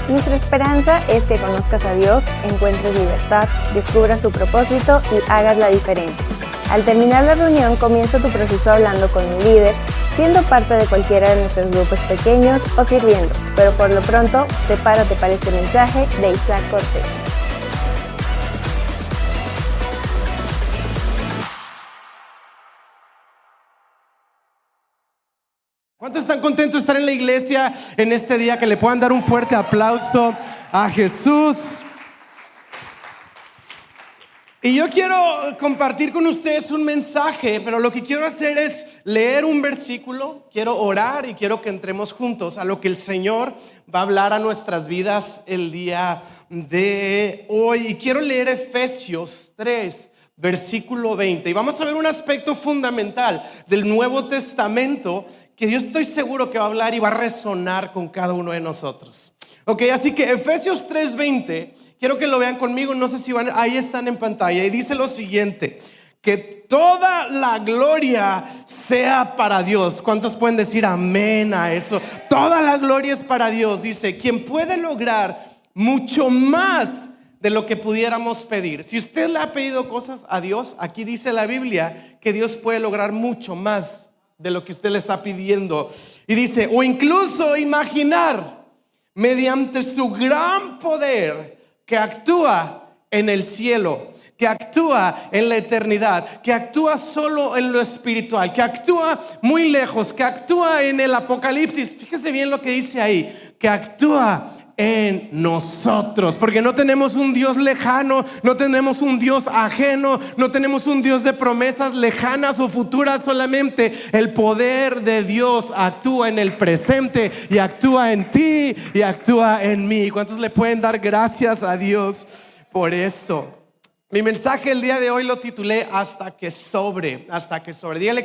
Nuestra esperanza es que conozcas a Dios, encuentres libertad, descubras tu propósito y hagas la diferencia. Al terminar la reunión, comienza tu proceso hablando con un líder, siendo parte de cualquiera de nuestros grupos pequeños o sirviendo. Pero por lo pronto, prepárate para este mensaje de Isaac Cortés. ¿Cuántos están contentos de estar en la iglesia en este día? Que le puedan dar un fuerte aplauso a Jesús. Y yo quiero compartir con ustedes un mensaje, pero lo que quiero hacer es leer un versículo, quiero orar y quiero que entremos juntos a lo que el Señor va a hablar a nuestras vidas el día de hoy. Y quiero leer Efesios 3, versículo 20. Y vamos a ver un aspecto fundamental del Nuevo Testamento que yo estoy seguro que va a hablar y va a resonar con cada uno de nosotros. Ok, así que Efesios 3:20, quiero que lo vean conmigo, no sé si van, ahí están en pantalla, y dice lo siguiente: que toda la gloria sea para Dios. ¿Cuántos pueden decir amén a eso? Toda la gloria es para Dios, dice, quien puede lograr mucho más de lo que pudiéramos pedir. Si usted le ha pedido cosas a Dios, aquí dice la Biblia que Dios puede lograr mucho más de lo que usted le está pidiendo. Y dice, o incluso imaginar, mediante su gran poder que actúa en el cielo, que actúa en la eternidad, que actúa solo en lo espiritual, que actúa muy lejos, que actúa en el Apocalipsis. Fíjese bien lo que dice ahí, que actúa en nosotros, porque no tenemos un Dios lejano, no tenemos un Dios ajeno, no tenemos un Dios de promesas lejanas o futuras solamente. El poder de Dios actúa en el presente y actúa en ti y actúa en mí. ¿Cuántos le pueden dar gracias a Dios por esto? Mi mensaje el día de hoy lo titulé hasta que sobre, hasta que sobre. Dígale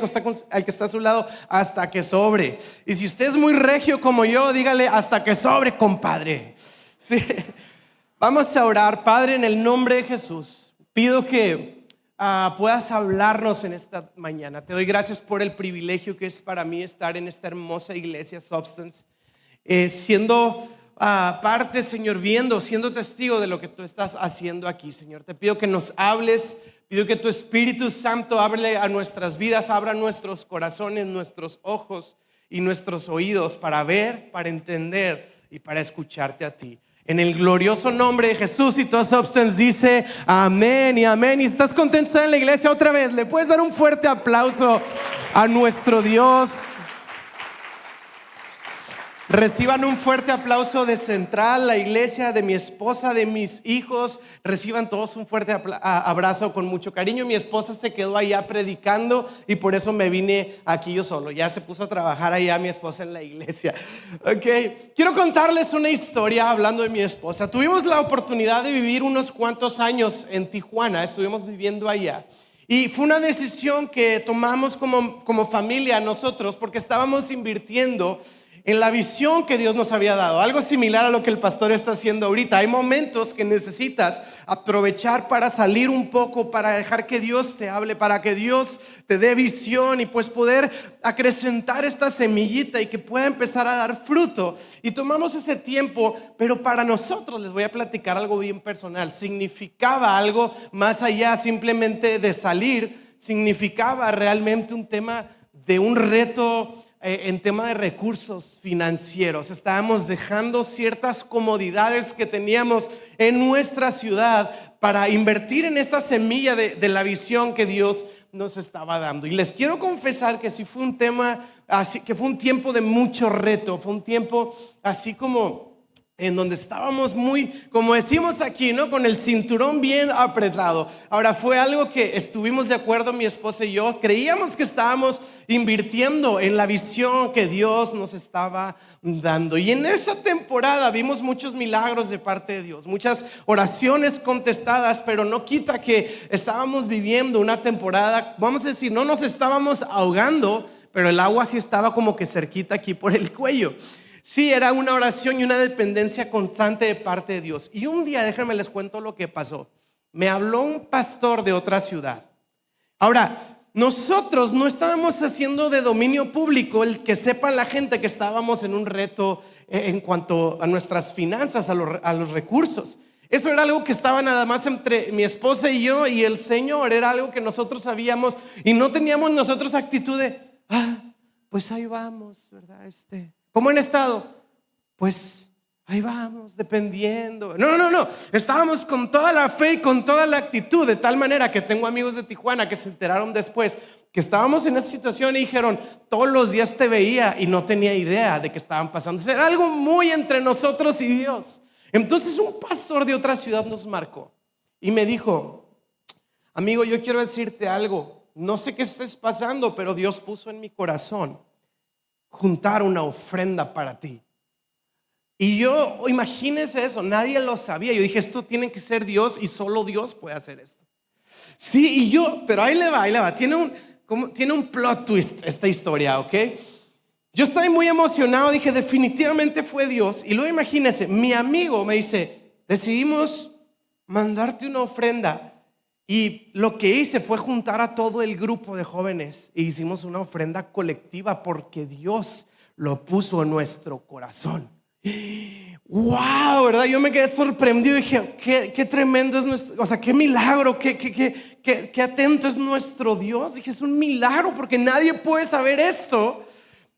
al que está a su lado, hasta que sobre. Y si usted es muy regio como yo, dígale hasta que sobre, compadre. Sí. Vamos a orar. Padre, en el nombre de Jesús, pido que puedas hablarnos en esta mañana. Te doy gracias por el privilegio que es para mí estar en esta hermosa iglesia Substance, siendo parte, Señor, siendo testigo de lo que tú estás haciendo aquí, Señor. Te pido que nos hables, pido que tu Espíritu Santo hable a nuestras vidas, abra nuestros corazones, nuestros ojos y nuestros oídos para ver, para entender y para escucharte a ti. En el glorioso nombre de Jesús, y toda Substance dice amén y amén. Y estás contento de estar en la iglesia otra vez, le puedes dar un fuerte aplauso a nuestro Dios. Reciban un fuerte aplauso de Central, la iglesia, de mi esposa, de mis hijos. Reciban todos un fuerte abrazo con mucho cariño. Mi esposa se quedó allá predicando y por eso me vine aquí yo solo. Ya se puso a trabajar allá mi esposa en la iglesia. Okay. Quiero contarles una historia hablando de mi esposa. Tuvimos la oportunidad de vivir unos cuantos años en Tijuana. Estuvimos viviendo allá. Y fue una decisión que tomamos como familia nosotros, porque estábamos invirtiendo en la visión que Dios nos había dado. Algo similar a lo que el pastor está haciendo ahorita. Hay momentos que necesitas aprovechar para salir un poco, para dejar que Dios te hable, para que Dios te dé visión y pues poder acrecentar esta semillita y que pueda empezar a dar fruto. Y tomamos ese tiempo, pero para nosotros les voy a platicar algo bien personal. Significaba algo más allá simplemente de salir. Significaba realmente un tema de un reto en tema de recursos financieros. Estábamos dejando ciertas comodidades que teníamos en nuestra ciudad para invertir en esta semilla de la visión que Dios nos estaba dando. Y les quiero confesar que sí fue un tema así, que fue un tiempo de mucho reto, fue un tiempo así como en donde estábamos muy, como decimos aquí, ¿no? Con el cinturón bien apretado. Ahora, fue algo que estuvimos de acuerdo mi esposa y yo. Creíamos que estábamos invirtiendo en la visión que Dios nos estaba dando. Y en esa temporada vimos muchos milagros de parte de Dios, muchas oraciones contestadas, pero no quita que estábamos viviendo una temporada, vamos a decir, no nos estábamos ahogando, pero el agua sí estaba como que cerquita aquí por el cuello. Sí, era una oración y una dependencia constante de parte de Dios. Y un día, déjenme les cuento lo que pasó. Me habló un pastor de otra ciudad. Ahora, nosotros no estábamos haciendo de dominio público el que sepa la gente que estábamos en un reto en cuanto a nuestras finanzas, a los recursos. Eso era algo que estaba nada más entre mi esposa y yo y el Señor. Era algo que nosotros sabíamos y no teníamos nosotros actitud de, pues ahí vamos, ¿verdad? ¿Cómo han estado? Pues ahí vamos, dependiendo. No. Estábamos con toda la fe y con toda la actitud, de tal manera que tengo amigos de Tijuana que se enteraron después que estábamos en esa situación y dijeron, todos los días te veía y no tenía idea de que estaban pasando. O sea, era algo muy entre nosotros y Dios. Entonces un pastor de otra ciudad nos marcó y me dijo, amigo, yo quiero decirte algo. No sé qué estés pasando, pero Dios puso en mi corazón juntar una ofrenda para ti. Y yo, imagínense eso, nadie lo sabía. Yo dije, esto tiene que ser Dios y solo Dios puede hacer esto. Sí, y yo, pero ahí le va. Tiene un plot twist esta historia, ¿ok? Yo estaba muy emocionado, dije, definitivamente fue Dios. Y luego imagínense, mi amigo me dice, decidimos mandarte una ofrenda. Y lo que hice fue juntar a todo el grupo de jóvenes e hicimos una ofrenda colectiva porque Dios lo puso en nuestro corazón. Wow, ¿verdad? Yo me quedé sorprendido y dije, qué tremendo es nuestro, o sea, qué milagro, qué atento es nuestro Dios. Dije, es un milagro porque nadie puede saber esto.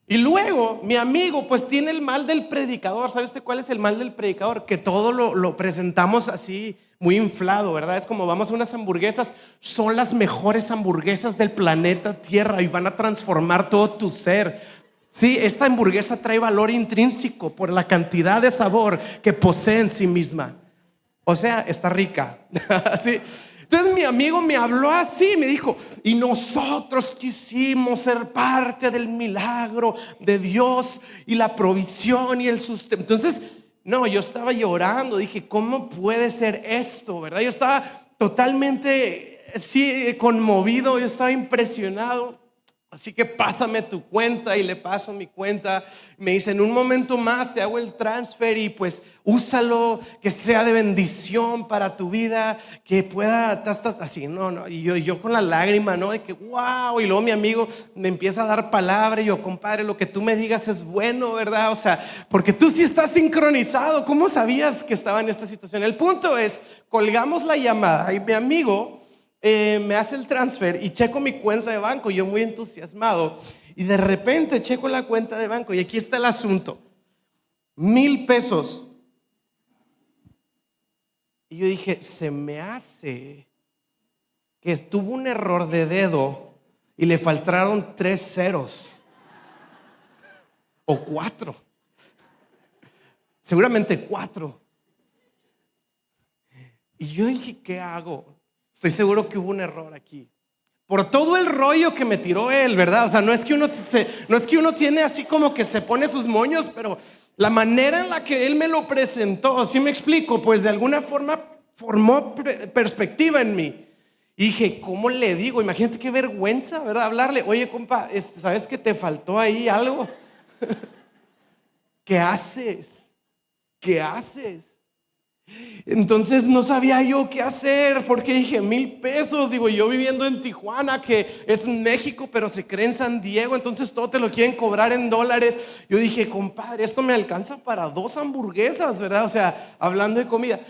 Y luego mi amigo pues tiene el mal del predicador. ¿Sabe usted cuál es el mal del predicador? Que todo lo presentamos así muy inflado, ¿verdad? Es como vamos a unas hamburguesas, son las mejores hamburguesas del planeta Tierra y van a transformar todo tu ser. Sí, esta hamburguesa trae valor intrínseco por la cantidad de sabor que posee en sí misma. O sea, está rica. ¿Sí? Entonces mi amigo me habló así, me dijo, y nosotros quisimos ser parte del milagro de Dios y la provisión y el sustento. Entonces, no, yo estaba llorando, dije, ¿cómo puede ser esto? ¿Verdad? Yo estaba totalmente, sí, conmovido, yo estaba impresionado. Así que pásame tu cuenta y le paso mi cuenta. Me dice, en un momento más te hago el transfer y pues úsalo, que sea de bendición para tu vida, que pueda, así, no. Y yo con la lágrima, ¿no? De que wow. Y luego mi amigo me empieza a dar palabra y yo, compadre, lo que tú me digas es bueno, ¿verdad? O sea, porque tú sí estás sincronizado. ¿Cómo sabías que estaba en esta situación? El punto es, colgamos la llamada y mi amigo me hace el transfer y checo mi cuenta de banco, yo muy entusiasmado, y de repente checo la cuenta de banco y aquí está el asunto, 1,000 pesos. Y yo dije, se me hace que tuvo un error de dedo y le faltaron 3 ceros o 4, seguramente 4. Y yo dije, ¿qué hago? Estoy seguro que hubo un error aquí. Por todo el rollo que me tiró él, ¿verdad? O sea, no es que uno tiene así como que se pone sus moños, pero la manera en la que él me lo presentó, ¿sí me explico? Pues de alguna forma formó perspectiva en mí. Y dije, ¿cómo le digo? Imagínate qué vergüenza, ¿verdad? Hablarle, oye, compa, ¿sabes que te faltó ahí algo? ¿Qué haces? ¿Qué haces? Entonces no sabía yo qué hacer porque dije 1,000 pesos, digo, yo viviendo en Tijuana, que es México, pero se cree en San Diego, entonces todo te lo quieren cobrar en dólares. Yo dije, compadre, esto me alcanza para 2 hamburguesas, ¿verdad? O sea, hablando de comida.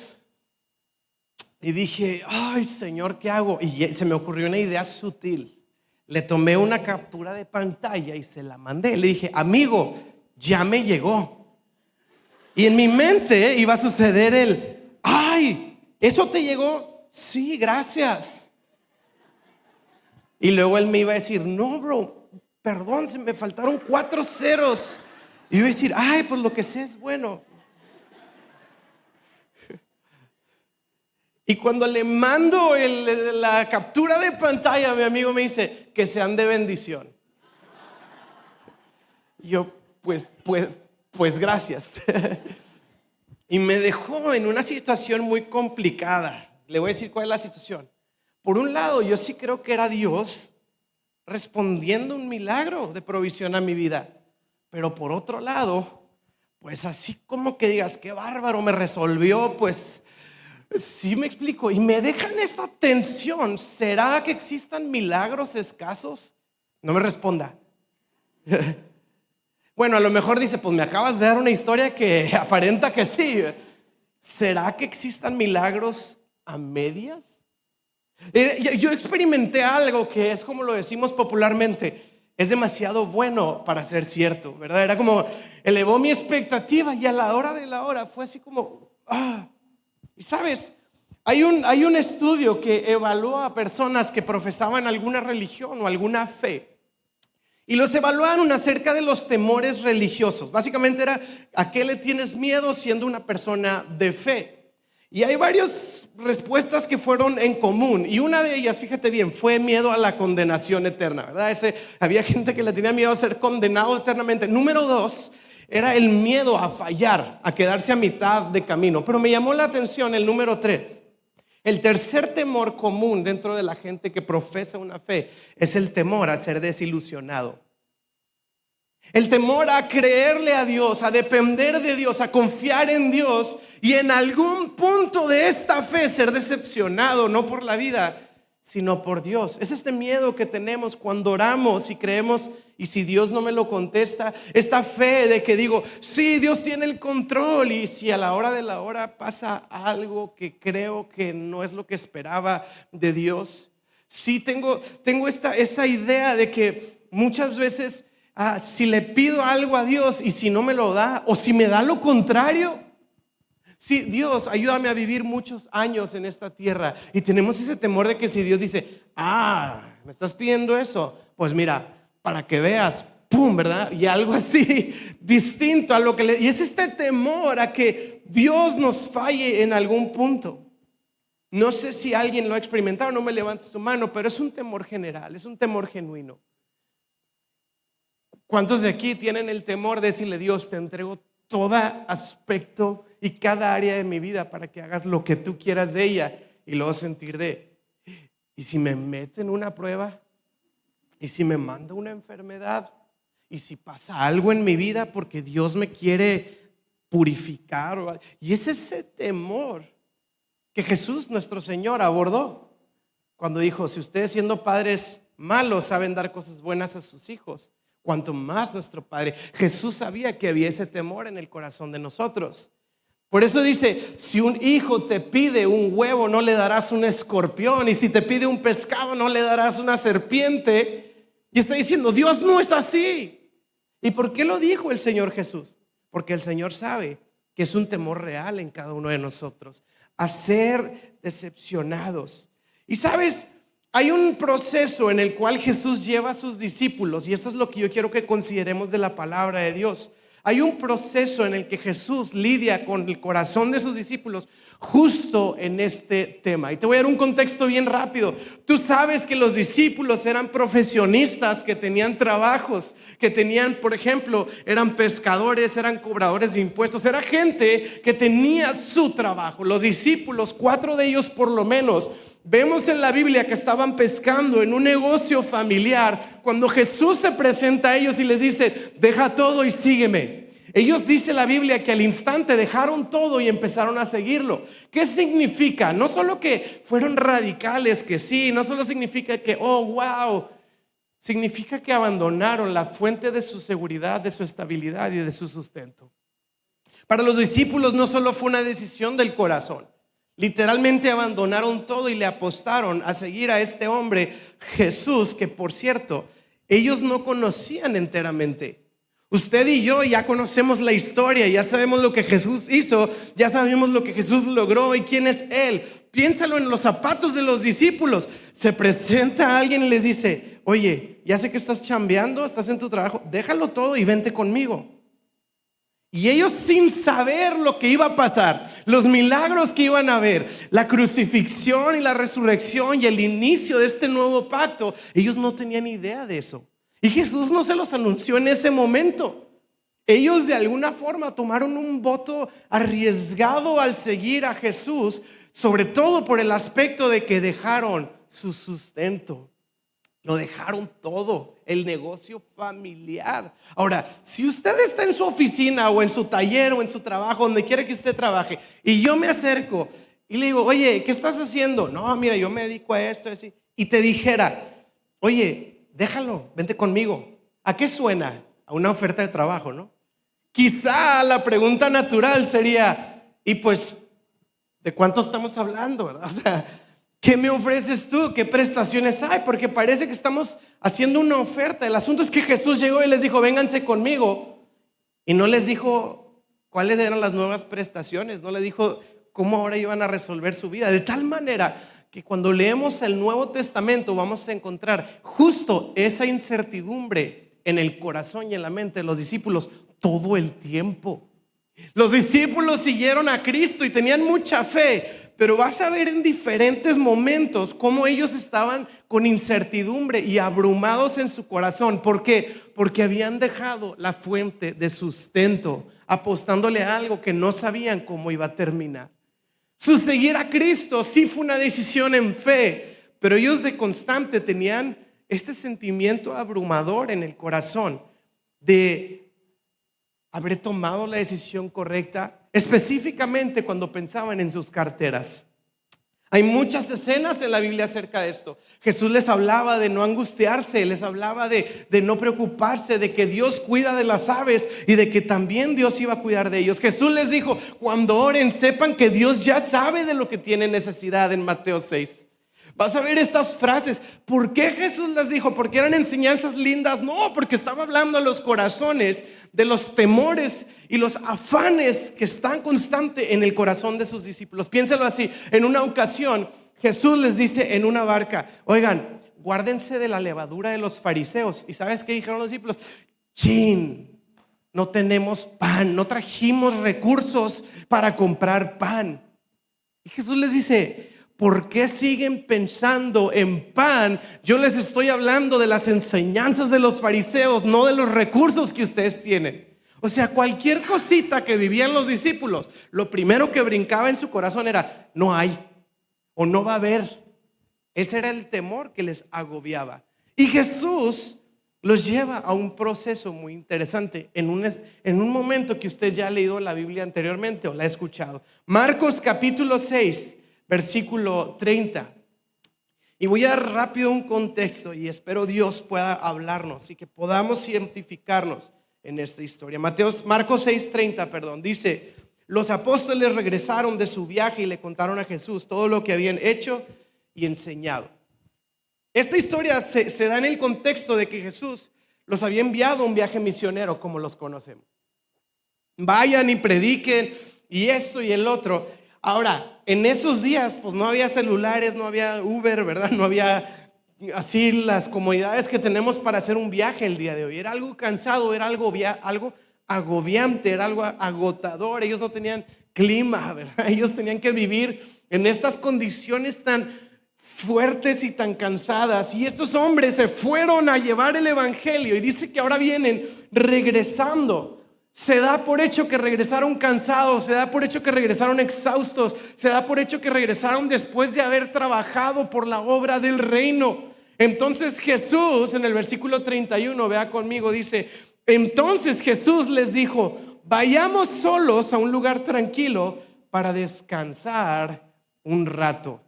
Y dije, ay, Señor, ¿qué hago? Y se me ocurrió una idea sutil. Le tomé una captura de pantalla y se la mandé. Le dije, amigo, ya me llegó. Y en mi mente iba a suceder ay, ¿eso te llegó? Sí, gracias. Y luego él me iba a decir, no, bro, perdón, se me faltaron 4 ceros. Y yo iba a decir, ay, pues lo que sé es bueno. Y cuando le mando la captura de pantalla, mi amigo me dice, que sean de bendición. Y yo, pues gracias. Y me dejó en una situación muy complicada. Le voy a decir cuál es la situación. Por un lado, yo sí creo que era Dios respondiendo un milagro de provisión a mi vida. Pero por otro lado, pues así como que digas, qué bárbaro, me resolvió, pues Sí me explico, y me dejan esta tensión. ¿Será que existan milagros escasos? No me responda. Bueno, a lo mejor dice, pues me acabas de dar una historia que aparenta que sí. ¿Será que existan milagros a medias? Yo experimenté algo que es como lo decimos popularmente, es demasiado bueno para ser cierto, ¿verdad? Era como, elevó mi expectativa y a la hora de la hora fue así como, Y sabes, hay un estudio que evalúa a personas que profesaban alguna religión o alguna fe. Y los evaluaron acerca de los temores religiosos. Básicamente era, ¿a qué le tienes miedo siendo una persona de fe? Y hay varias respuestas que fueron en común. Y una de ellas, fíjate bien, fue miedo a la condenación eterna, ¿verdad? Había gente que le tenía miedo a ser condenado eternamente. Número 2 era el miedo a fallar, a quedarse a mitad de camino. Pero me llamó la atención el número 3. El tercer temor común dentro de la gente que profesa una fe es el temor a ser desilusionado. El temor a creerle a Dios, a depender de Dios, a confiar en Dios y en algún punto de esta fe ser decepcionado, no por la vida, sino por Dios. Es este miedo que tenemos cuando oramos y creemos, y si Dios no me lo contesta, esta fe de que digo, sí, Dios tiene el control, y si a la hora de la hora pasa algo que creo que no es lo que esperaba de Dios. Sí, tengo esta idea de que muchas veces si le pido algo a Dios y si no me lo da, o si me da lo contrario. Sí, Dios, ayúdame a vivir muchos años en esta tierra. Y tenemos ese temor de que si Dios dice, me estás pidiendo eso, pues mira, para que veas, pum, ¿verdad? Y algo así distinto a lo que y es este temor a que Dios nos falle en algún punto. No sé si alguien lo ha experimentado, no me levantes tu mano, pero es un temor general, es un temor genuino. ¿Cuántos de aquí tienen el temor de decirle, Dios, te entrego todo aspecto y cada área de mi vida para que hagas lo que tú quieras de ella? Y luego sentir ¿y si me mete en una prueba? ¿Y si me manda una enfermedad? ¿Y si pasa algo en mi vida porque Dios me quiere purificar? Y es ese temor que Jesús, nuestro Señor, abordó cuando dijo, si ustedes siendo padres malos saben dar cosas buenas a sus hijos, cuanto más nuestro Padre. Jesús sabía que había ese temor en el corazón de nosotros. Por eso dice, si un hijo te pide un huevo, no le darás un escorpión, y si te pide un pescado, no le darás una serpiente. Y está diciendo, Dios no es así. ¿Y por qué lo dijo el Señor Jesús? Porque el Señor sabe que es un temor real en cada uno de nosotros, a ser decepcionados. Y sabes, hay un proceso en el cual Jesús lleva a sus discípulos, y esto es lo que yo quiero que consideremos de la palabra de Dios. Hay un proceso en el que Jesús lidia con el corazón de sus discípulos justo en este tema. Y te voy a dar un contexto bien rápido. Tú sabes que los discípulos eran profesionistas que tenían trabajos, que tenían, por ejemplo, eran pescadores, eran cobradores de impuestos, era gente que tenía su trabajo. Los discípulos, 4 de ellos por lo menos, vemos en la Biblia que estaban pescando en un negocio familiar cuando Jesús se presenta a ellos y les dice, deja todo y sígueme. Ellos, dice la Biblia, que al instante dejaron todo y empezaron a seguirlo. ¿Qué significa? No solo que fueron radicales, que sí, no solo significa que, wow, significa que abandonaron la fuente de su seguridad, de su estabilidad y de su sustento. Para los discípulos no solo fue una decisión del corazón. Literalmente abandonaron todo y le apostaron a seguir a este hombre Jesús, que por cierto, ellos no conocían enteramente. Usted y yo ya conocemos la historia, ya sabemos lo que Jesús hizo, ya sabemos lo que Jesús logró y quién es Él. Piénsalo en los zapatos de los discípulos. Se presenta a alguien y les dice, oye, ya sé que estás chambeando, estás en tu trabajo, déjalo todo y vente conmigo. Y ellos, sin saber lo que iba a pasar, los milagros que iban a ver, la crucifixión y la resurrección y el inicio de este nuevo pacto, ellos no tenían idea de eso. Y Jesús no se los anunció en ese momento. Ellos de alguna forma tomaron un voto arriesgado al seguir a Jesús, sobre todo por el aspecto de que dejaron su sustento. Lo dejaron todo, el negocio familiar. Ahora, si usted está en su oficina o en su taller o en su trabajo, donde quiera que usted trabaje, y yo me acerco y le digo, oye, ¿qué estás haciendo? No, mira, yo me dedico a esto, así. Y te dijera, oye, déjalo, vente conmigo. ¿A qué suena? A una oferta de trabajo, ¿no? Quizá la pregunta natural sería, y pues, ¿de cuánto estamos hablando, verdad? O sea, ¿qué me ofreces tú? ¿Qué prestaciones hay? Porque parece que estamos haciendo una oferta. El asunto es que Jesús llegó y les dijo, vénganse conmigo. Y no les dijo cuáles eran las nuevas prestaciones. No les dijo cómo ahora iban a resolver su vida. De tal manera que cuando leemos el Nuevo Testamento vamos a encontrar justo esa incertidumbre en el corazón y en la mente de los discípulos todo el tiempo. Los discípulos siguieron a Cristo y tenían mucha fe, pero vas a ver en diferentes momentos cómo ellos estaban con incertidumbre y abrumados en su corazón. ¿Por qué? Porque habían dejado la fuente de sustento, apostándole a algo que no sabían cómo iba a terminar. Su seguir a Cristo sí fue una decisión en fe, pero ellos de constante tenían este sentimiento abrumador en el corazón de haber tomado la decisión correcta, específicamente cuando pensaban en sus carteras. Hay muchas escenas en la Biblia acerca de esto. Jesús les hablaba de no angustiarse, les hablaba de no preocuparse, de que Dios cuida de las aves y de que también Dios iba a cuidar de ellos. Jesús les dijo, cuando oren, sepan que Dios ya sabe de lo que tienen necesidad en Mateo 6. Vas a ver estas frases. ¿Por qué Jesús las dijo? ¿Porque eran enseñanzas lindas? No, porque estaba hablando a los corazones de los temores y los afanes que están constantes en el corazón de sus discípulos. Piénsalo así. En una ocasión Jesús les dice en una barca, oigan, guárdense de la levadura de los fariseos. ¿Y sabes qué dijeron los discípulos? Chin, no tenemos pan, no trajimos recursos para comprar pan. Y Jesús les dice, ¿por qué siguen pensando en pan? Yo les estoy hablando de las enseñanzas de los fariseos, no de los recursos que ustedes tienen. O sea, cualquier cosita que vivían los discípulos, lo primero que brincaba en su corazón era, no hay o no va a haber. Ese era el temor que les agobiaba. Y Jesús los lleva a un proceso muy interesante en un momento que usted ya ha leído la Biblia anteriormente o la ha escuchado. Marcos capítulo 6. Versículo 30. Y voy a dar rápido un contexto y espero Dios pueda hablarnos y que podamos identificarnos en esta historia. Marcos 6:30, dice, los apóstoles regresaron de su viaje y le contaron a Jesús todo lo que habían hecho y enseñado. Esta historia se da en el contexto de que Jesús los había enviado a un viaje misionero, como los conocemos. Vayan y prediquen y esto y el otro. Ahora, en esos días pues no había celulares, no había Uber, ¿verdad? No había así las comodidades que tenemos para hacer un viaje el día de hoy. Era algo cansado, era algo agobiante, era algo agotador. Ellos no tenían clima, ¿verdad? Ellos tenían que vivir en estas condiciones tan fuertes y tan cansadas. Y estos hombres se fueron a llevar el evangelio y dice que ahora vienen regresando. Se da por hecho que regresaron cansados, se da por hecho que regresaron exhaustos, se da por hecho que regresaron después de haber trabajado por la obra del reino. Entonces Jesús, en el versículo 31, vea conmigo, dice, entonces Jesús les dijo, vayamos solos a un lugar tranquilo para descansar un rato.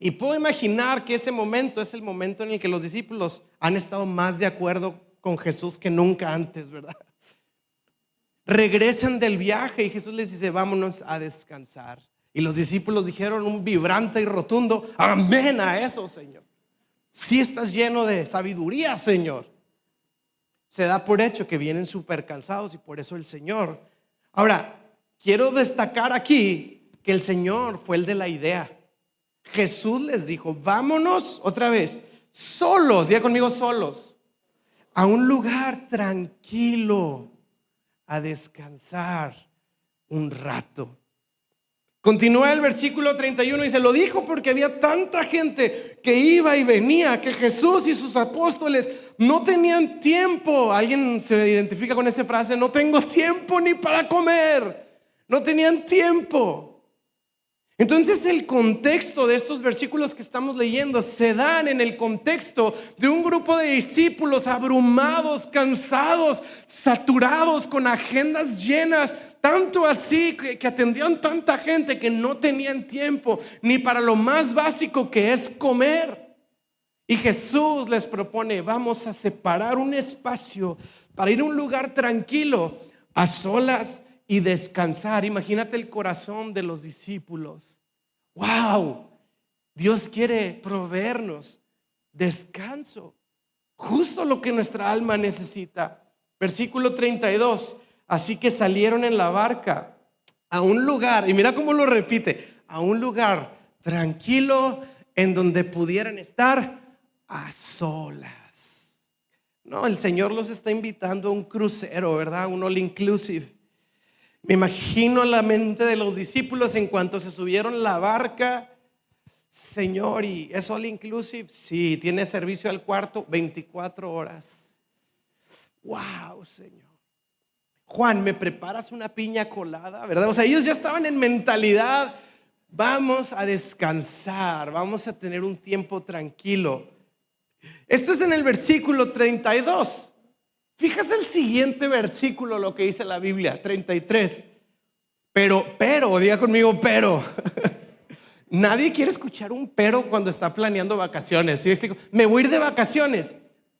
Y puedo imaginar que ese momento es el momento en el que los discípulos han estado más de acuerdo con Jesús que nunca antes, ¿verdad? Regresan del viaje y Jesús les dice, vámonos a descansar. Y los discípulos dijeron un vibrante y rotundo, amén a eso, Señor. Sí estás lleno de sabiduría, Señor. Se da por hecho que vienen súper cansados y por eso el Señor. Ahora, quiero destacar aquí que el Señor fue el de la idea. Jesús les dijo, vámonos otra vez, solos, diga conmigo solos, a un lugar tranquilo, a descansar un rato. Continúa el versículo 31 y se lo dijo porque había tanta gente que iba y venía que Jesús y sus apóstoles no tenían tiempo. ¿Alguien se identifica con esa frase? No tengo tiempo ni para comer. No tenían tiempo. Entonces el contexto de estos versículos que estamos leyendo se dan en el contexto de un grupo de discípulos abrumados, cansados, saturados, con agendas llenas, tanto así que atendían tanta gente que no tenían tiempo ni para lo más básico, que es comer. Y Jesús les propone: vamos a separar un espacio para ir a un lugar tranquilo, a solas, y descansar. Imagínate el corazón de los discípulos. Wow, Dios quiere proveernos descanso, justo lo que nuestra alma necesita. Versículo 32: así que salieron en la barca a un lugar, y mira cómo lo repite, a un lugar tranquilo en donde pudieran estar a solas. No, el Señor los está invitando a un crucero, ¿verdad? Un all inclusive. Me imagino la mente de los discípulos en cuanto se subieron a la barca. Señor, ¿y es all inclusive? Sí, tiene servicio al cuarto 24 horas. Wow, Señor. Juan, ¿me preparas una piña colada? ¿Verdad? O sea, ellos ya estaban en mentalidad: vamos a descansar, vamos a tener un tiempo tranquilo. Esto es en el versículo 32. Fíjate el siguiente versículo, lo que dice la Biblia, 33. Pero, diga conmigo, pero. Nadie quiere escuchar un pero cuando está planeando vacaciones. ¿Sí? Me voy a ir de vacaciones,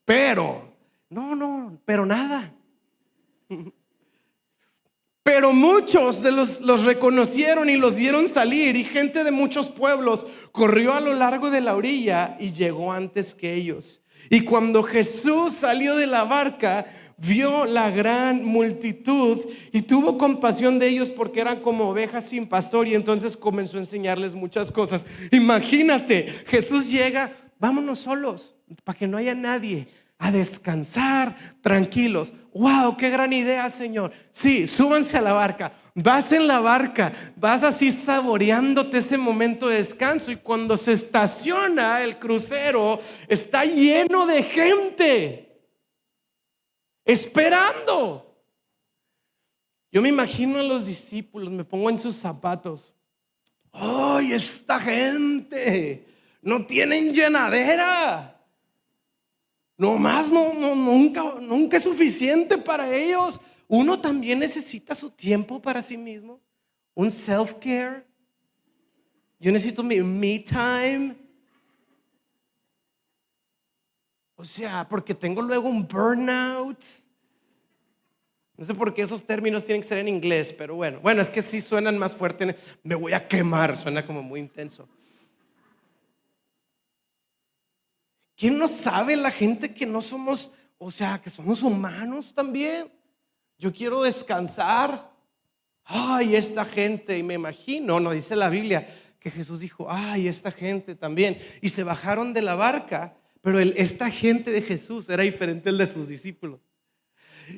pero. No, pero nada. Pero muchos de los reconocieron y los vieron salir, y gente de muchos pueblos corrió a lo largo de la orilla y llegó antes que ellos. Y cuando Jesús salió de la barca, vio la gran multitud y tuvo compasión de ellos, porque eran como ovejas sin pastor, y entonces comenzó a enseñarles muchas cosas. Imagínate, Jesús llega: vámonos solos, para que no haya nadie, a descansar tranquilos. Wow, qué gran idea, Señor. Sí, súbanse a la barca. Vas en la barca, vas así saboreándote ese momento de descanso, y cuando se estaciona el crucero, está lleno de gente esperando. Yo me imagino a los discípulos, me pongo en sus zapatos. ¡Ay, esta gente! No tienen llenadera. Nunca es suficiente para ellos. Uno también necesita su tiempo para sí mismo, un self-care. Yo necesito mi me time. O sea, porque tengo luego un burnout. No sé por qué esos términos tienen que ser en inglés, pero bueno, es que sí suenan más fuerte. Me voy a quemar, suena como muy intenso. ¿Quién no sabe la gente que no somos, o sea, que somos humanos también? Yo quiero descansar. Ay, esta gente, y me imagino, no dice la Biblia que Jesús dijo: ay, esta gente también. Y se bajaron de la barca, pero esta gente de Jesús era diferente al de sus discípulos.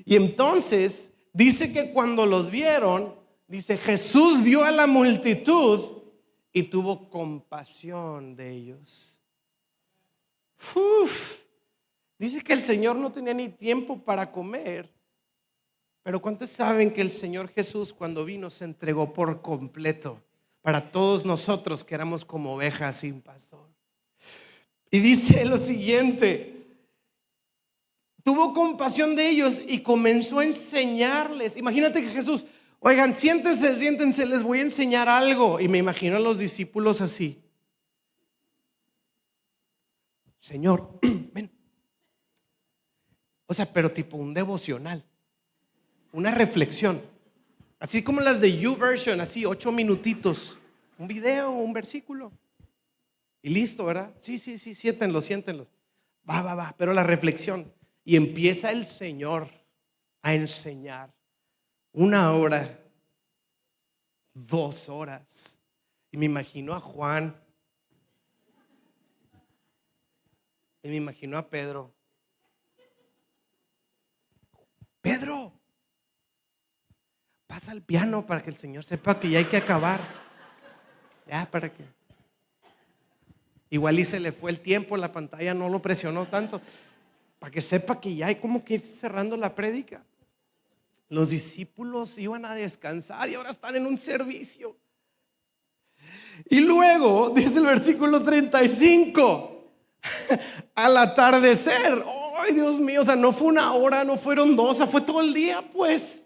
Y entonces dice que cuando los vieron, dice: Jesús vio a la multitud y tuvo compasión de ellos. Dice que el Señor no tenía ni tiempo para comer. Pero ¿cuántos saben que el Señor Jesús, cuando vino, se entregó por completo para todos nosotros que éramos como ovejas sin pastor? Y dice lo siguiente: tuvo compasión de ellos y comenzó a enseñarles. Imagínate que Jesús: oigan, siéntense, les voy a enseñar algo. Y me imagino a los discípulos así: Señor, ven. O sea, pero tipo un devocional, una reflexión, así como las de YouVersion, así 8 minutitos, un video, un versículo, y listo, ¿verdad? Sí, siéntenlos. Va, pero la reflexión. Y empieza el Señor a enseñar 1 hora, 2 horas. Y me imagino a Juan, y me imagino a Pedro. Pedro, pasa al piano para que el Señor sepa que ya hay que acabar. Ya, para que igual y se le fue el tiempo, la pantalla no lo presionó tanto, para que sepa que ya hay como que ir cerrando la prédica. Los discípulos iban a descansar y ahora están en un servicio. Y luego dice el versículo 35, al atardecer. Ay, Dios mío, o sea, no fue una hora, no fueron dos, o sea, fue todo el día, pues.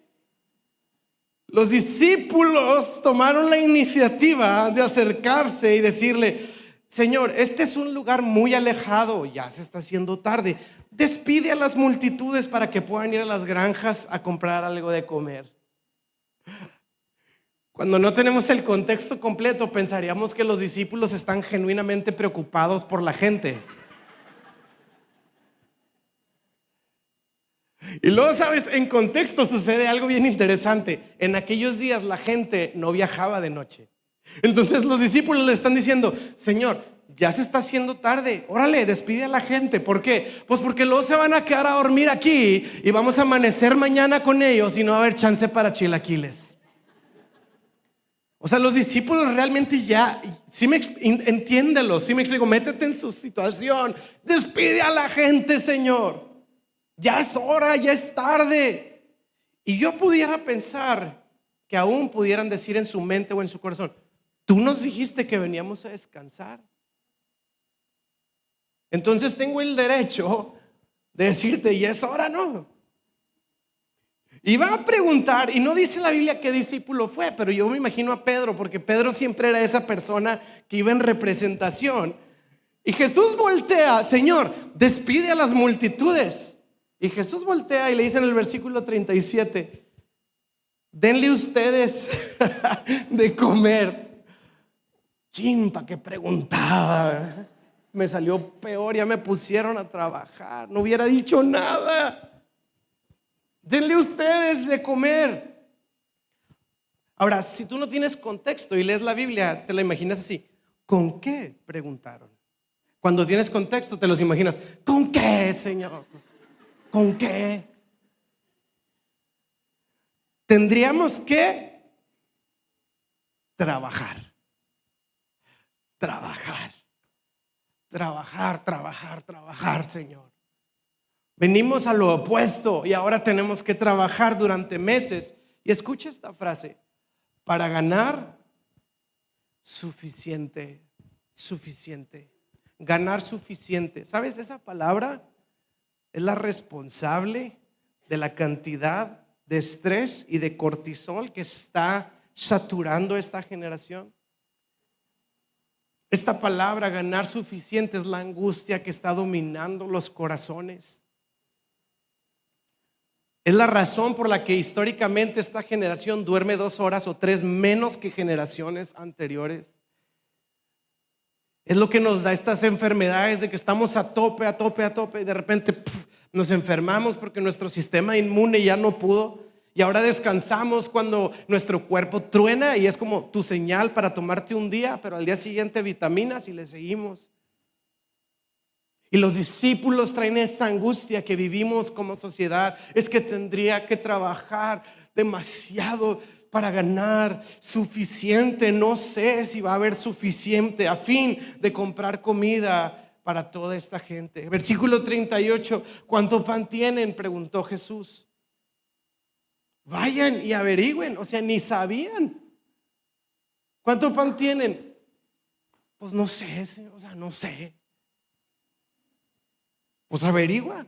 Los discípulos tomaron la iniciativa de acercarse y decirle: Señor, este es un lugar muy alejado, ya se está haciendo tarde. Despide a las multitudes para que puedan ir a las granjas a comprar algo de comer. Cuando no tenemos el contexto completo, pensaríamos que los discípulos están genuinamente preocupados por la gente. Y luego, sabes, en contexto sucede algo bien interesante. En aquellos días la gente no viajaba de noche. Entonces los discípulos le están diciendo: Señor, ya se está haciendo tarde, órale, despide a la gente. ¿Por qué? Pues porque luego se van a quedar a dormir aquí y vamos a amanecer mañana con ellos y no va a haber chance para chilaquiles. O sea, los discípulos realmente ya, entiéndelo, sí me explico, métete en su situación, despide a la gente, Señor. Ya es hora, ya es tarde. Y yo pudiera pensar que aún pudieran decir en su mente o en su corazón: tú nos dijiste que veníamos a descansar. Entonces tengo el derecho de decirte: ya es hora, ¿no? Y va a preguntar, y no dice la Biblia qué discípulo fue, pero yo me imagino a Pedro, porque Pedro siempre era esa persona que iba en representación. Y Jesús voltea: Señor, despide a las multitudes. Y Jesús voltea y le dice en el versículo 37: denle ustedes de comer. ¿Para qué preguntaba? Me salió peor, ya me pusieron a trabajar, no hubiera dicho nada. Denle ustedes de comer. Ahora, si tú no tienes contexto y lees la Biblia, te la imaginas así: ¿con qué preguntaron? Cuando tienes contexto, te los imaginas: ¿con qué, Señor? ¿Con qué? Tendríamos que trabajar, Señor. Venimos a lo opuesto y ahora tenemos que trabajar durante meses. Y escucha esta frase: para ganar suficiente. Ganar suficiente. ¿Sabes? Esa palabra es la responsable de la cantidad de estrés y de cortisol que está saturando esta generación. Esta palabra, ganar suficiente, es la angustia que está dominando los corazones. Es la razón por la que históricamente esta generación duerme 2 horas o 3 menos que generaciones anteriores. Es lo que nos da estas enfermedades de que estamos a tope y de repente nos enfermamos porque nuestro sistema inmune ya no pudo. Y ahora descansamos cuando nuestro cuerpo truena y es como tu señal para tomarte un día, pero al día siguiente vitaminas y le seguimos. Y los discípulos traen esa angustia que vivimos como sociedad. Es que tendría que trabajar demasiado para ganar suficiente. No sé si va a haber suficiente a fin de comprar comida para toda esta gente. Versículo 38: ¿cuánto pan tienen?, preguntó Jesús. Vayan y averigüen. O sea, ni sabían. ¿Cuánto pan tienen? Pues no sé, Señor, o sea, no sé. Pues averigua.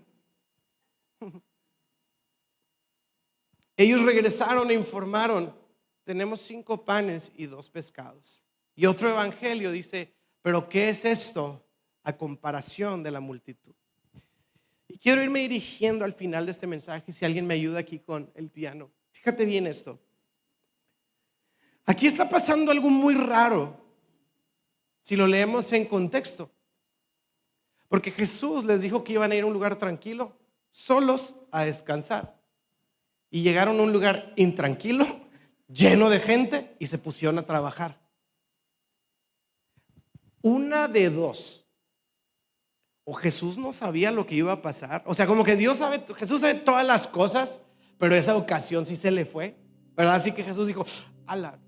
Ellos regresaron e informaron: tenemos 5 panes y 2 pescados. Y otro evangelio dice: pero ¿qué es esto a comparación de la multitud? Y quiero irme dirigiendo al final de este mensaje. Si alguien me ayuda aquí con el piano, fíjate bien esto. Aquí está pasando algo muy raro si lo leemos en contexto. Porque Jesús les dijo que iban a ir a un lugar tranquilo, solos, a descansar. Y llegaron a un lugar intranquilo, lleno de gente, y se pusieron a trabajar. Una de dos: o Jesús no sabía lo que iba a pasar. O sea, como que Jesús sabe todas las cosas, pero esa ocasión sí se le fue, ¿verdad? Así que Jesús dijo: ala,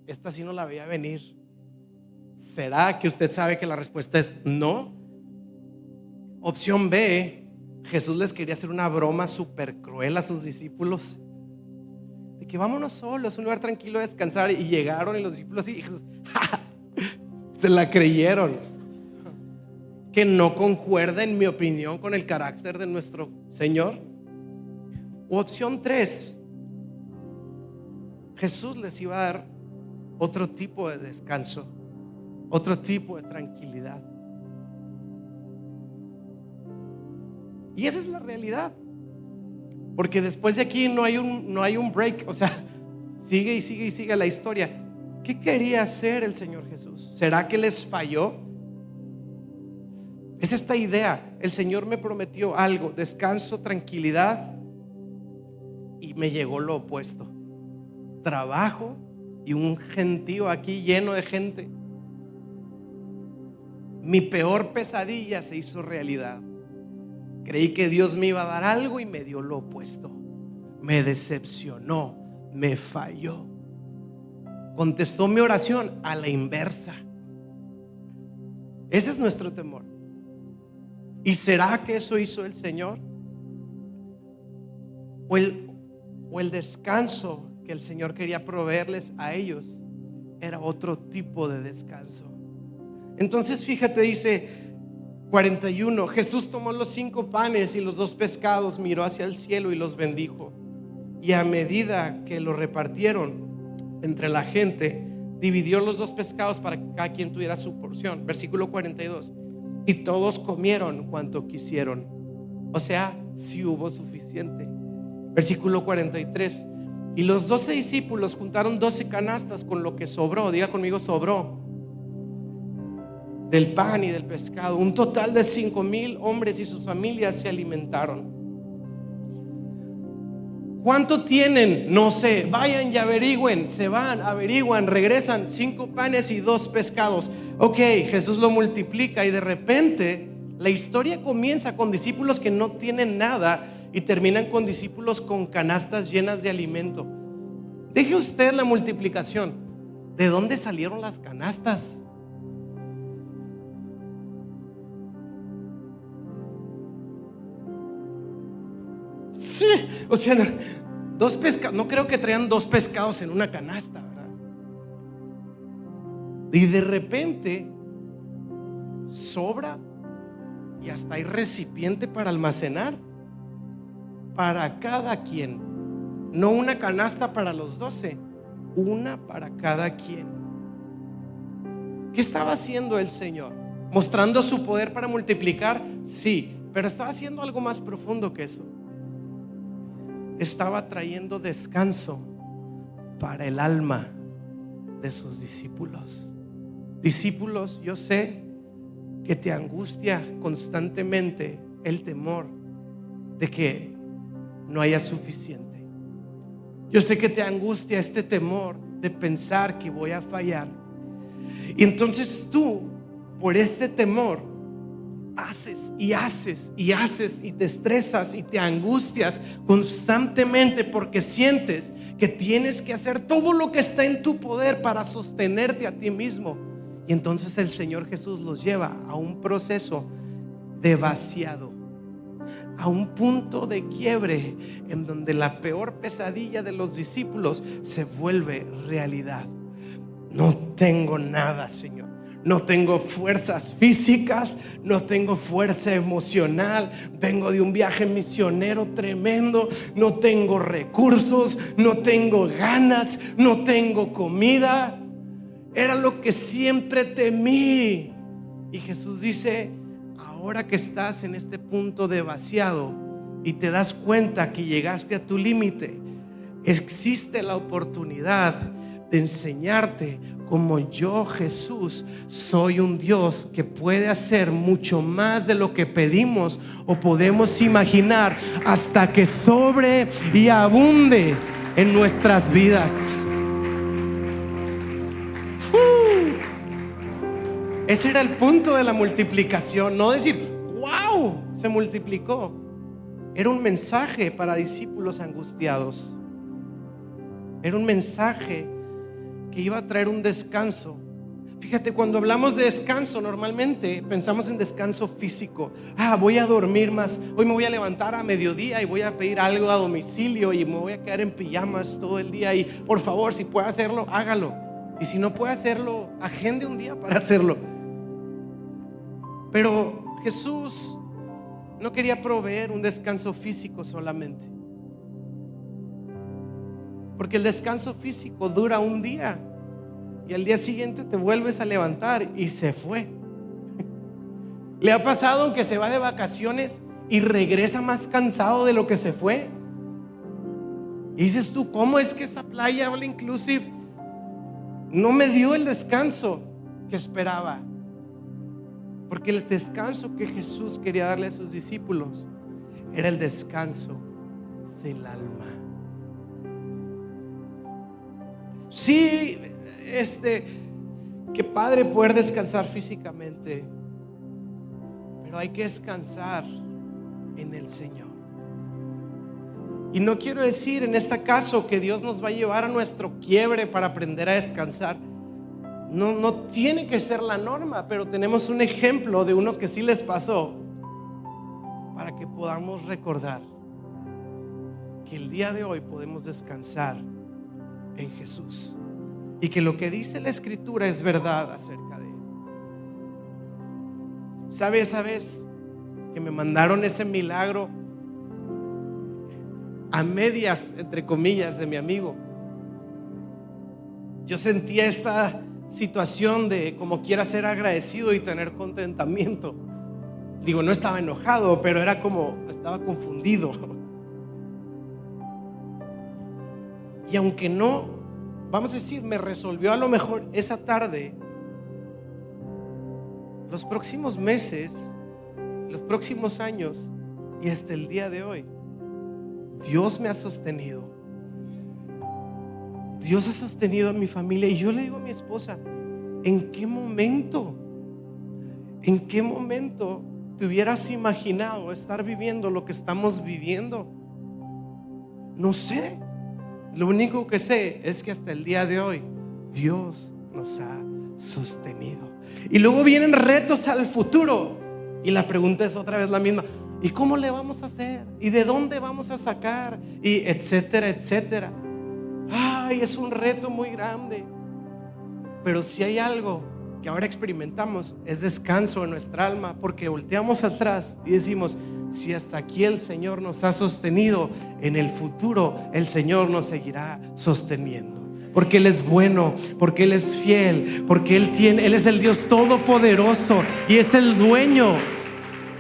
esta sí no la veía venir. ¿Será que usted sabe que la respuesta es no? Opción B: Jesús les quería hacer una broma súper cruel a sus discípulos, de que vámonos solos a un lugar tranquilo a descansar. Y llegaron y los discípulos así, Jesús, Se la creyeron. Que no concuerda, en mi opinión, con el carácter de nuestro Señor. U opción 3, Jesús les iba a dar otro tipo de descanso, otro tipo de tranquilidad. Y esa es la realidad. Porque después de aquí no hay un break. O sea, sigue y sigue y sigue la historia. ¿Qué quería hacer el Señor Jesús? ¿Será que les falló? Es esta idea. El Señor me prometió algo, descanso, tranquilidad, y me llegó lo opuesto: trabajo y un gentío aquí lleno de gente. Mi peor pesadilla se hizo realidad. Creí que Dios me iba a dar algo y me dio lo opuesto. Me decepcionó, me falló. Contestó mi oración a la inversa. Ese es nuestro temor. ¿Y será que eso hizo el Señor? ¿O el descanso que el Señor quería proveerles a ellos era otro tipo de descanso? Entonces fíjate, dice 41, Jesús tomó los 5 panes y los 2 pescados, miró hacia el cielo y los bendijo. Y a medida que lo repartieron entre la gente, dividió los 2 pescados para que cada quien tuviera su porción. Versículo 42. Y todos comieron cuanto quisieron. O sea, sí hubo suficiente. Versículo 43. Y los 12 discípulos juntaron 12 canastas con lo que sobró. Diga conmigo, sobró. Del pan y del pescado. Un total de 5,000 hombres y sus familias se alimentaron. ¿Cuánto tienen? No sé. Vayan y averigüen. Se van, averiguan, regresan. 5 panes y 2 pescados. Ok, Jesús lo multiplica y de repente la historia comienza con discípulos que no tienen nada y terminan con discípulos con canastas llenas de alimento. Deje usted la multiplicación. ¿De dónde salieron las canastas? Sí, o sea, 2 pescados. No creo que traían 2 pescados en una canasta, ¿verdad? Y de repente sobra y hasta hay recipiente para almacenar para cada quien. No una canasta para los 12, una para cada quien. ¿Qué estaba haciendo el Señor? ¿Mostrando su poder para multiplicar? Sí, pero estaba haciendo algo más profundo que eso. Estaba trayendo descanso para el alma de sus discípulos. Discípulos, yo sé que te angustia constantemente el temor de que no haya suficiente. Yo sé que te angustia este temor de pensar que voy a fallar. Y entonces tú, por este temor, haces y haces y haces y te estresas y te angustias constantemente porque sientes que tienes que hacer todo lo que está en tu poder para sostenerte a ti mismo. Y entonces el Señor Jesús los lleva a un proceso de vaciado, a un punto de quiebre en donde la peor pesadilla de los discípulos se vuelve realidad. No tengo nada, Señor. No tengo fuerzas físicas, no tengo fuerza emocional. Vengo de un viaje misionero tremendo. No tengo recursos, no tengo ganas, no tengo comida. Era lo que siempre temí. Y Jesús dice: ahora que estás en este punto de vaciado y te das cuenta que llegaste a tu límite, existe la oportunidad de enseñarte como yo, Jesús, soy un Dios que puede hacer mucho más de lo que pedimos o podemos imaginar, hasta que sobre y abunde en nuestras vidas. Ese era el punto de la multiplicación. No decir, wow, se multiplicó. Era un mensaje para discípulos angustiados. Era un mensaje que iba a traer un descanso. Fíjate, cuando hablamos de descanso, normalmente pensamos en descanso físico. Voy a dormir más. Hoy me voy a levantar a mediodía y voy a pedir algo a domicilio y me voy a quedar en pijamas todo el día. Y por favor, si puede hacerlo, hágalo. Y si no puede hacerlo, agende un día para hacerlo. Pero Jesús no quería proveer un descanso físico solamente, porque el descanso físico dura un día y al día siguiente te vuelves a levantar y se fue. ¿Le ha pasado que se va de vacaciones y regresa más cansado de lo que se fue? Y dices tú, ¿cómo es que esta playa All Inclusive no me dio el descanso que esperaba? Porque el descanso que Jesús quería darle a sus discípulos era el descanso del alma. Sí, qué padre poder descansar físicamente, pero hay que descansar en el Señor. Y no quiero decir en este caso que Dios nos va a llevar a nuestro quiebre para aprender a descansar. No tiene que ser la norma, pero tenemos un ejemplo de unos que sí les pasó, para que podamos recordar que el día de hoy podemos descansar en Jesús y que lo que dice la Escritura es verdad acerca de Él. ¿Sabe esa vez que me mandaron ese milagro a medias, entre comillas, de mi amigo? Yo sentía esta situación de como quiera ser agradecido y tener contentamiento. Digo, no estaba enojado, pero era como, estaba confundido. Y aunque no, vamos a decir, me resolvió a lo mejor esa tarde, los próximos meses, los próximos años y hasta el día de hoy, Dios me ha sostenido. Dios ha sostenido a mi familia. Y yo le digo a mi esposa, ¿en qué momento te hubieras imaginado estar viviendo lo que estamos viviendo? No sé. Lo único que sé es que hasta el día de hoy Dios nos ha sostenido. Y luego vienen retos al futuro y la pregunta es otra vez la misma: ¿y cómo le vamos a hacer? ¿Y de dónde vamos a sacar? Y etcétera, etcétera. Ay, es un reto muy grande. Pero si hay algo que ahora experimentamos, es descanso en nuestra alma, porque volteamos atrás y decimos: si hasta aquí el Señor nos ha sostenido, en el futuro el Señor nos seguirá sosteniendo, porque Él es bueno, porque Él es fiel, porque Él es el Dios todopoderoso y es el dueño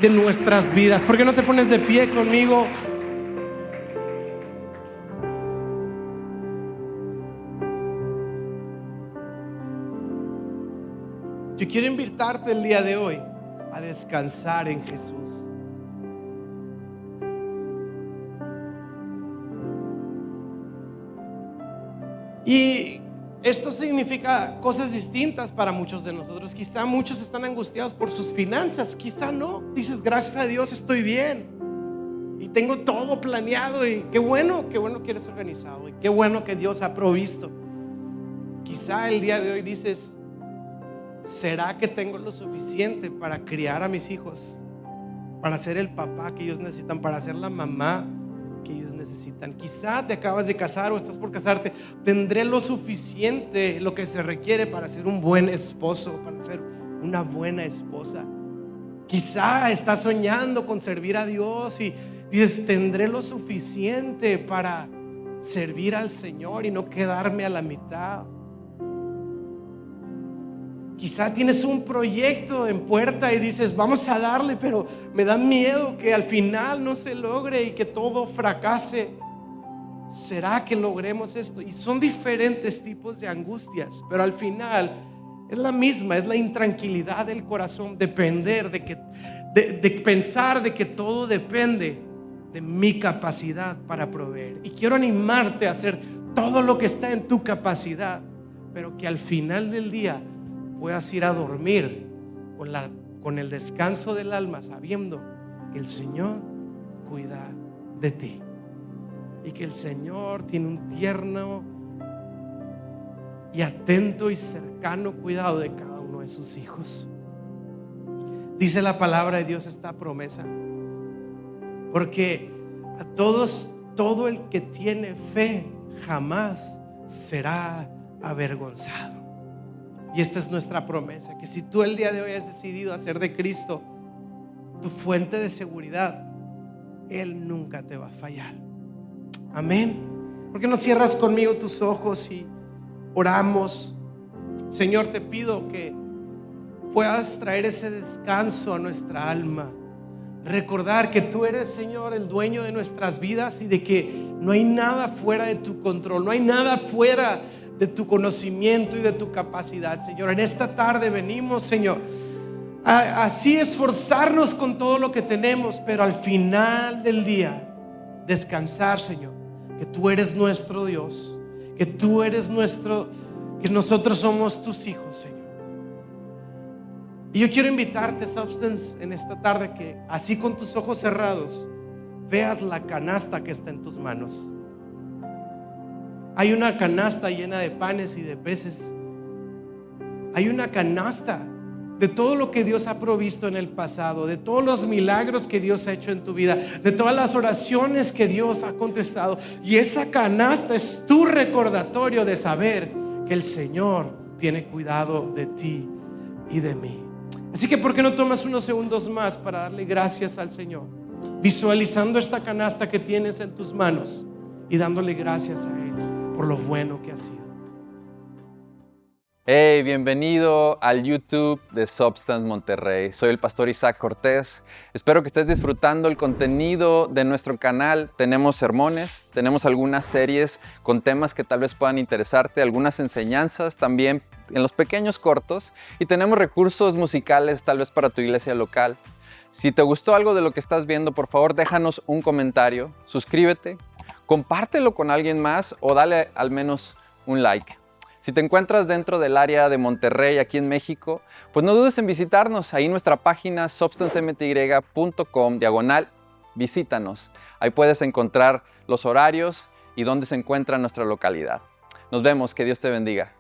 de nuestras vidas. ¿Por qué no te pones de pie conmigo? Yo quiero invitarte el día de hoy a descansar en Jesús. Y esto significa cosas distintas para muchos de nosotros. Quizá muchos están angustiados por sus finanzas, quizá no. Dices, gracias a Dios estoy bien y tengo todo planeado, y qué bueno que eres organizado, y qué bueno que Dios ha provisto. Quizá el día de hoy dices, ¿será que tengo lo suficiente para criar a mis hijos? Para ser el papá que ellos necesitan, para ser la mamá que ellos necesitan. Quizá te acabas de casar o estás por casarte. ¿Tendré lo suficiente, lo que se requiere para ser un buen esposo, para ser una buena esposa? Quizá estás soñando con servir a Dios y dices, ¿tendré lo suficiente para servir al Señor y no quedarme a la mitad? Quizá tienes un proyecto en puerta y dices, vamos a darle, pero me da miedo que al final no se logre y que todo fracase. ¿Será que logremos esto? Y son diferentes tipos de angustias, pero al final es la misma, es la intranquilidad del corazón, de pensar de que todo depende de mi capacidad para proveer. Y quiero animarte a hacer todo lo que está en tu capacidad, pero que al final del día puedas ir a dormir con el descanso del alma, sabiendo que el Señor cuida de ti y que el Señor tiene un tierno y atento y cercano cuidado de cada uno de sus hijos. Dice la palabra de Dios esta promesa, porque a todos, todo el que tiene fe jamás será avergonzado. Y esta es nuestra promesa, que si tú el día de hoy has decidido hacer de Cristo tu fuente de seguridad, Él nunca te va a fallar. Amén. ¿Por qué no cierras conmigo tus ojos y oramos? Señor, te pido que puedas traer ese descanso a nuestra alma. Recordar que tú eres, Señor, el dueño de nuestras vidas y de que no hay nada fuera de tu control, no hay nada fuera de tu conocimiento y de tu capacidad, Señor. En esta tarde venimos, Señor, así esforzarnos con todo lo que tenemos, pero al final del día descansar, Señor, que tú eres nuestro Dios, que tú eres que nosotros somos tus hijos, Señor. Y yo quiero invitarte, Substance, en esta tarde, que así con tus ojos cerrados veas la canasta que está en tus manos. Hay una canasta llena de panes y de peces. Hay una canasta de todo lo que Dios ha provisto en el pasado, de todos los milagros que Dios ha hecho en tu vida, de todas las oraciones que Dios ha contestado. Y esa canasta es tu recordatorio de saber que el Señor tiene cuidado de ti y de mí. Así que ¿por qué no tomas unos segundos más para darle gracias al Señor, visualizando esta canasta que tienes en tus manos y dándole gracias a Él por lo bueno que ha sido? Hey, bienvenido al YouTube de Substance Monterrey. Soy el pastor Isaac Cortés. Espero que estés disfrutando el contenido de nuestro canal. Tenemos sermones, tenemos algunas series con temas que tal vez puedan interesarte, algunas enseñanzas también en los pequeños cortos, y tenemos recursos musicales tal vez para tu iglesia local. Si te gustó algo de lo que estás viendo, por favor déjanos un comentario, suscríbete, compártelo con alguien más o dale al menos un like. Si te encuentras dentro del área de Monterrey, aquí en México, pues no dudes en visitarnos. Ahí en nuestra página substancemty.com/visítanos. Ahí puedes encontrar los horarios y dónde se encuentra nuestra localidad. Nos vemos, que Dios te bendiga.